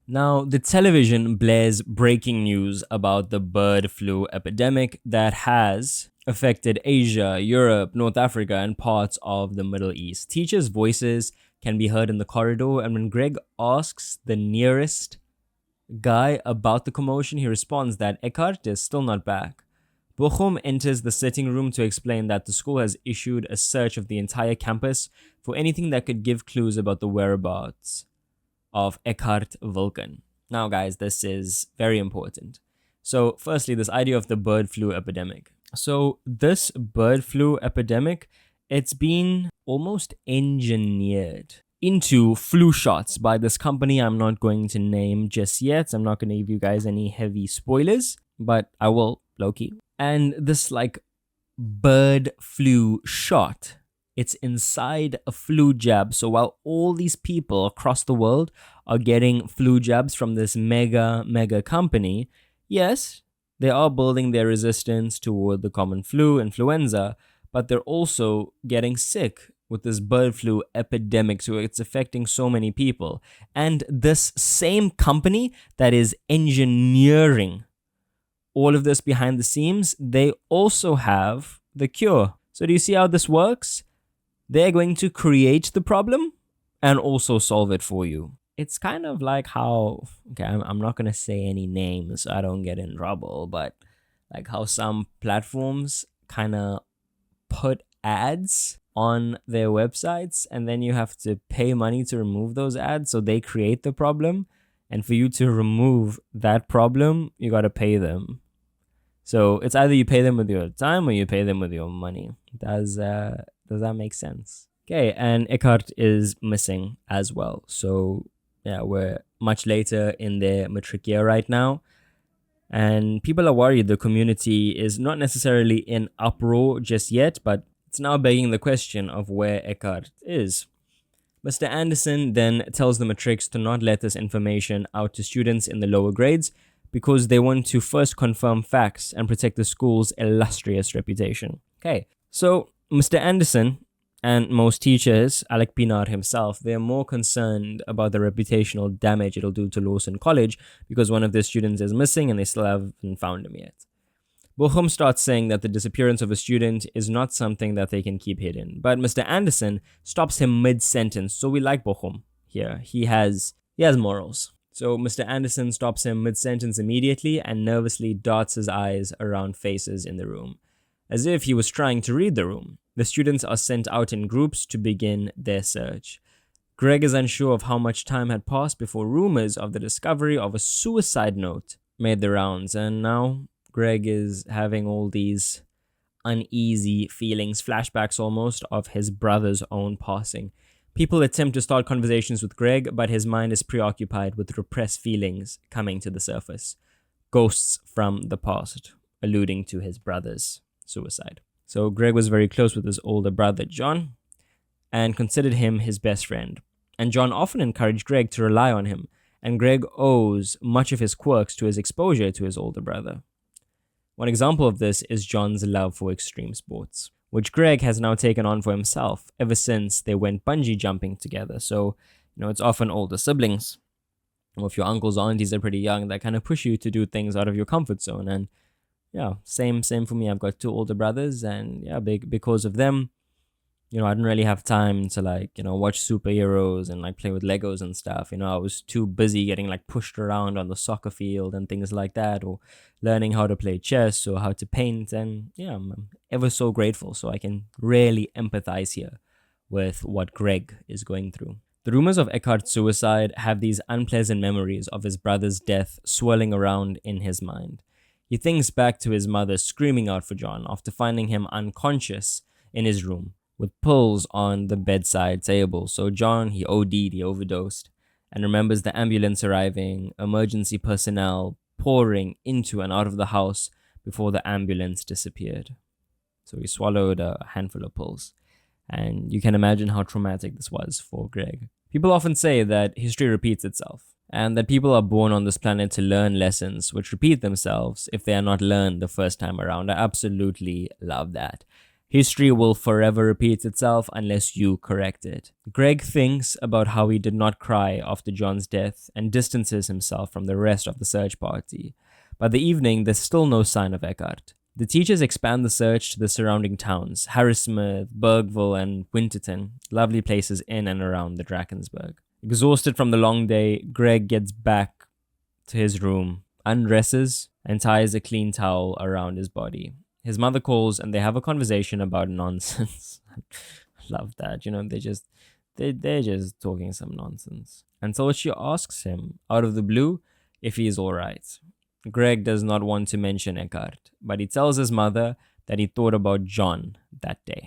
Now, the television blares breaking news about the bird flu epidemic that has affected Asia, Europe, North Africa, and parts of the Middle East. Teachers' voices can be heard in the corridor, and when Greg asks the nearest guy about the commotion, he responds that Eckhart is still not back. Bochum enters the sitting room to explain that the school has issued a search of the entire campus for anything that could give clues about the whereabouts of Eckhart Wilken. Now, guys, this is very important. So, firstly, this idea of the bird flu epidemic. So, this bird flu epidemic, it's been almost engineered into flu shots by this company I'm not going to name just yet. I'm not going to give you guys any heavy spoilers, but I will, low-key. And this, bird flu shot, it's inside a flu jab. So while all these people across the world are getting flu jabs from this mega company, yes, they are building their resistance toward the common flu, influenza, but they're also getting sick with this bird flu epidemic. So it's affecting so many people. And this same company that is engineering all of this behind the scenes, they also have the cure. So do you see how this works? They're going to create the problem and also solve it for you. It's kind of like how, okay, I'm not going to say any names so I don't get in trouble, but like how some platforms kind of put ads on their websites and then you have to pay money to remove those ads, so they create the problem, and for you to remove that problem, you got to pay them. So it's either you pay them with your time or you pay them with your money. Does that make sense? Okay, and Eckhart is missing as well. So yeah, we're much later in their matric year right now. And people are worried the community is not necessarily in uproar just yet, but it's now begging the question of where Eckhart is. Mr. Anderson then tells the matrics to not let this information out to students in the lower grades because they want to first confirm facts and protect the school's illustrious reputation. Okay, so Mr. Anderson and most teachers, Alec Pinar himself, they're more concerned about the reputational damage it'll do to Lawson College because one of their students is missing and they still haven't found him yet. Bochum starts saying that the disappearance of a student is not something that they can keep hidden, but Mr. Anderson stops him mid-sentence, so we like Bochum here. He has morals. So Mr. Anderson stops him mid-sentence immediately and nervously darts his eyes around faces in the room, as if he was trying to read the room. The students are sent out in groups to begin their search. Greg is unsure of how much time had passed before rumors of the discovery of a suicide note made the rounds, and now Greg is having all these uneasy feelings, flashbacks almost, of his brother's own passing. People attempt to start conversations with Greg, but his mind is preoccupied with repressed feelings coming to the surface. Ghosts from the past, alluding to his brother's suicide. So Greg was very close with his older brother, John, and considered him his best friend. And John often encouraged Greg to rely on him, and Greg owes much of his quirks to his exposure to his older brother. One example of this is John's love for extreme sports, which Greg has now taken on for himself ever since they went bungee jumping together. So, it's often older siblings, or if your uncles or aunties are pretty young, that kind of push you to do things out of your comfort zone. And yeah, same for me. I've got two older brothers, and yeah, because of them, I didn't really have time to watch superheroes and play with Legos and stuff. I was too busy getting pushed around on the soccer field and things like that, or learning how to play chess or how to paint. And yeah, I'm ever so grateful. So I can really empathize here with what Greg is going through. The rumors of Eckhart's suicide have these unpleasant memories of his brother's death swirling around in his mind. He thinks back to his mother screaming out for John after finding him unconscious in his room, with pills on the bedside table. So John, he OD'd, he overdosed, and remembers the ambulance arriving, emergency personnel pouring into and out of the house before the ambulance disappeared. So he swallowed a handful of pills. And you can imagine how traumatic this was for Greg. People often say that history repeats itself, and that people are born on this planet to learn lessons which repeat themselves if they are not learned the first time around. I absolutely love that. History will forever repeat itself unless you correct it. Greg thinks about how he did not cry after John's death and distances himself from the rest of the search party. By the evening, there's still no sign of Eckhart. The teachers expand the search to the surrounding towns, Harrismith, Bergville, and Winterton, lovely places in and around the Drakensberg. Exhausted from the long day, Greg gets back to his room, undresses, and ties a clean towel around his body. His mother calls and they have a conversation about nonsense. Love that. They're just talking some nonsense. Until she asks him, out of the blue, if he is alright. Greg does not want to mention Eckhart, but he tells his mother that he thought about John that day.